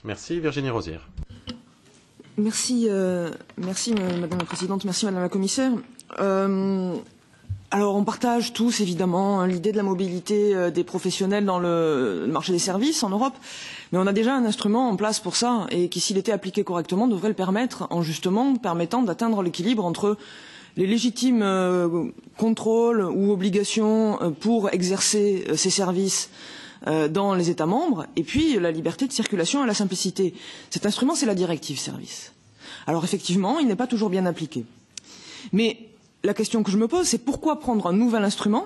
Merci Virginie Rosière. Merci, merci Madame la Présidente, merci Madame la Commissaire. Alors on partage tous évidemment l'idée de la mobilité des professionnels dans le marché des services en Europe, mais on a déjà un instrument en place pour ça et qui, s'il était appliqué correctement, devrait le permettre en justement permettant d'atteindre l'équilibre entre les légitimes contrôles ou obligations pour exercer ces services dans les États membres, et puis la liberté de circulation et la simplicité. Cet instrument, c'est la directive service. Alors effectivement, il n'est pas toujours bien appliqué. Mais la question que je me pose, c'est pourquoi prendre un nouvel instrument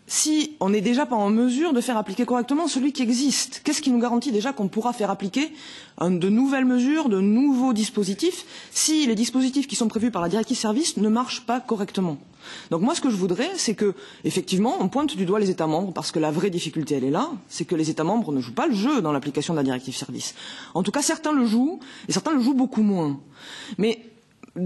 si on n'est déjà pas en mesure de faire appliquer correctement celui qui existe? Qu'est-ce qui nous garantit déjà qu'on pourra faire appliquer de nouvelles mesures, de nouveaux dispositifs, si les dispositifs qui sont prévus par la directive service ne marchent pas correctement? Donc moi, ce que je voudrais, c'est que, effectivement, on pointe du doigt les États membres, parce que la vraie difficulté, elle est là, c'est que les États membres ne jouent pas le jeu dans l'application de la directive service. En tout cas, certains le jouent, et certains le jouent beaucoup moins. Mais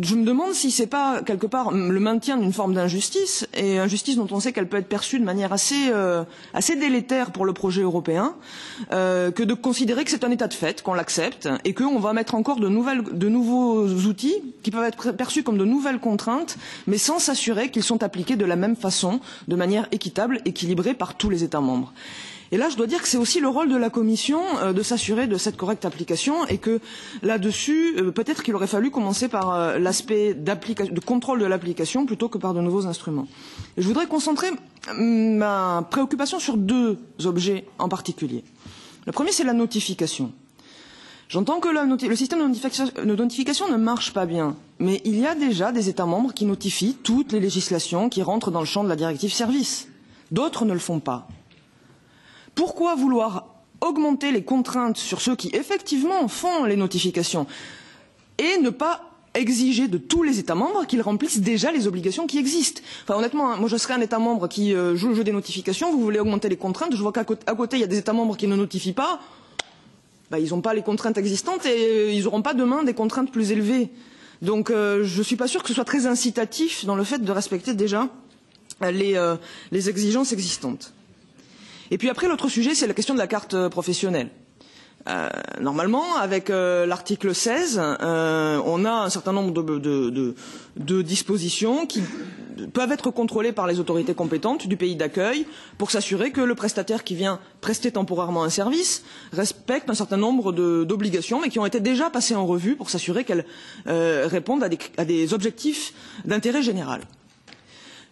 je me demande si c'est pas quelque part le maintien d'une forme d'injustice, et injustice dont on sait qu'elle peut être perçue de manière assez délétère pour le projet européen, que de considérer que c'est un état de fait, qu'on l'accepte, et qu'on va mettre encore de nouveaux outils qui peuvent être perçus comme de nouvelles contraintes, mais sans s'assurer qu'ils sont appliqués de la même façon, de manière équitable, équilibrée par tous les États membres. Et là, je dois dire que c'est aussi le rôle de la Commission de s'assurer de cette correcte application et que là-dessus, peut-être qu'il aurait fallu commencer par l'aspect de contrôle de l'application plutôt que par de nouveaux instruments. Et je voudrais concentrer ma préoccupation sur deux objets en particulier. Le premier, c'est la notification. J'entends que le système de notification ne marche pas bien, mais il y a déjà des États membres qui notifient toutes les législations qui rentrent dans le champ de la directive service. D'autres ne le font pas. Pourquoi vouloir augmenter les contraintes sur ceux qui effectivement font les notifications et ne pas exiger de tous les États membres qu'ils remplissent déjà les obligations qui existent? Enfin honnêtement, moi je serais un État membre qui joue le jeu des notifications, vous voulez augmenter les contraintes, je vois qu'à côté il y a des États membres qui ne notifient pas, ils n'ont pas les contraintes existantes et ils n'auront pas demain des contraintes plus élevées. Donc je ne suis pas sûre que ce soit très incitatif dans le fait de respecter déjà les exigences existantes. Et puis après, l'autre sujet, c'est la question de la carte professionnelle. Normalement, avec l'article 16, on a un certain nombre de dispositions qui peuvent être contrôlées par les autorités compétentes du pays d'accueil pour s'assurer que le prestataire qui vient prester temporairement un service respecte un certain nombre d'obligations, mais qui ont été déjà passées en revue pour s'assurer qu'elles répondent à des objectifs d'intérêt général.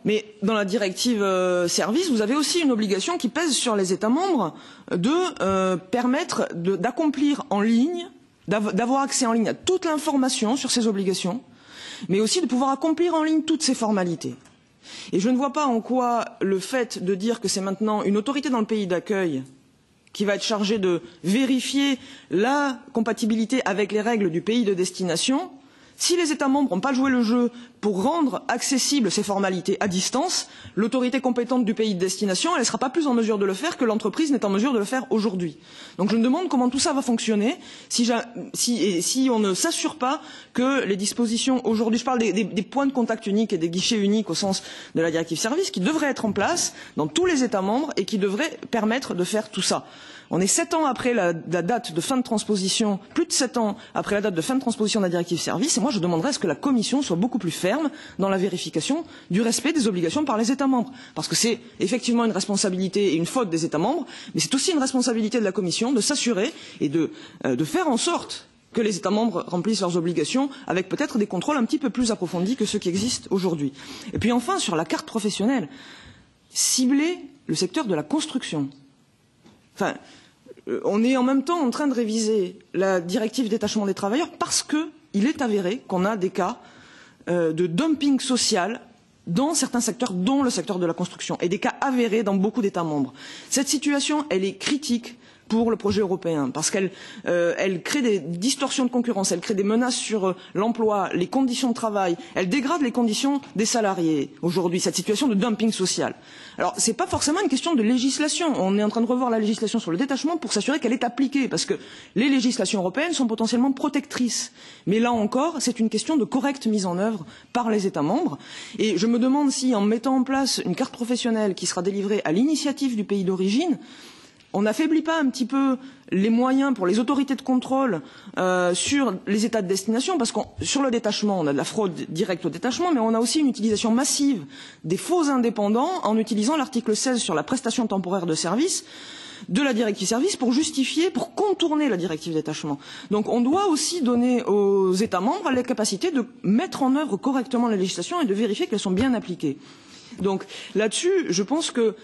Mais dans la directive service, vous avez aussi une obligation qui pèse sur les États membres de permettre d'accomplir en ligne, d'avoir accès en ligne à toute l'information sur ces obligations, mais aussi de pouvoir accomplir en ligne toutes ces formalités. Et je ne vois pas en quoi le fait de dire que c'est maintenant une autorité dans le pays d'accueil qui va être chargée de vérifier la compatibilité avec les règles du pays de destination. Si les États membres n'ont pas joué le jeu pour rendre accessibles ces formalités à distance, l'autorité compétente du pays de destination, elle ne sera pas plus en mesure de le faire que l'entreprise n'est en mesure de le faire aujourd'hui. Donc je me demande comment tout ça va fonctionner si on ne s'assure pas que les dispositions aujourd'hui, je parle des points de contact uniques et des guichets uniques au sens de la directive service, qui devraient être en place dans tous les États membres et qui devraient permettre de faire tout ça. On est 7 ans après la date de fin de transposition, plus de 7 ans après la date de fin de transposition de la directive service, et moi je demanderais à ce que la Commission soit beaucoup plus ferme dans la vérification du respect des obligations par les États membres. Parce que c'est effectivement une responsabilité et une faute des États membres, mais c'est aussi une responsabilité de la Commission de s'assurer et de faire en sorte que les États membres remplissent leurs obligations avec peut-être des contrôles un petit peu plus approfondis que ceux qui existent aujourd'hui. Et puis enfin, sur la carte professionnelle, cibler le secteur de la construction. Enfin, on est en même temps en train de réviser la directive détachement des travailleurs parce qu'il est avéré qu'on a des cas de dumping social dans certains secteurs, dont le secteur de la construction, et des cas avérés dans beaucoup d'États membres. Cette situation, elle est critique pour le projet européen, parce qu'elle crée des distorsions de concurrence, elle crée des menaces sur l'emploi, les conditions de travail, elle dégrade les conditions des salariés aujourd'hui, cette situation de dumping social. Alors, ce n'est pas forcément une question de législation. On est en train de revoir la législation sur le détachement pour s'assurer qu'elle est appliquée, parce que les législations européennes sont potentiellement protectrices. Mais là encore, c'est une question de correcte mise en œuvre par les États membres. Et je me demande si, en mettant en place une carte professionnelle qui sera délivrée à l'initiative du pays d'origine, on n'affaiblit pas un petit peu les moyens pour les autorités de contrôle sur les États de destination, parce que sur le détachement, on a de la fraude directe au détachement, mais on a aussi une utilisation massive des faux indépendants en utilisant l'article 16 sur la prestation temporaire de service de la directive service pour contourner la directive détachement. Donc on doit aussi donner aux États membres la capacité de mettre en œuvre correctement la législation et de vérifier qu'elles sont bien appliquées. Donc là-dessus, je pense que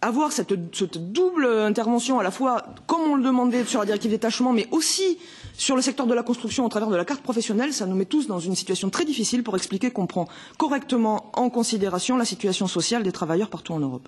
avoir cette double intervention à la fois comme on le demandait sur la directive détachement, mais aussi sur le secteur de la construction au travers de la carte professionnelle, ça nous met tous dans une situation très difficile pour expliquer qu'on prend correctement en considération la situation sociale des travailleurs partout en Europe.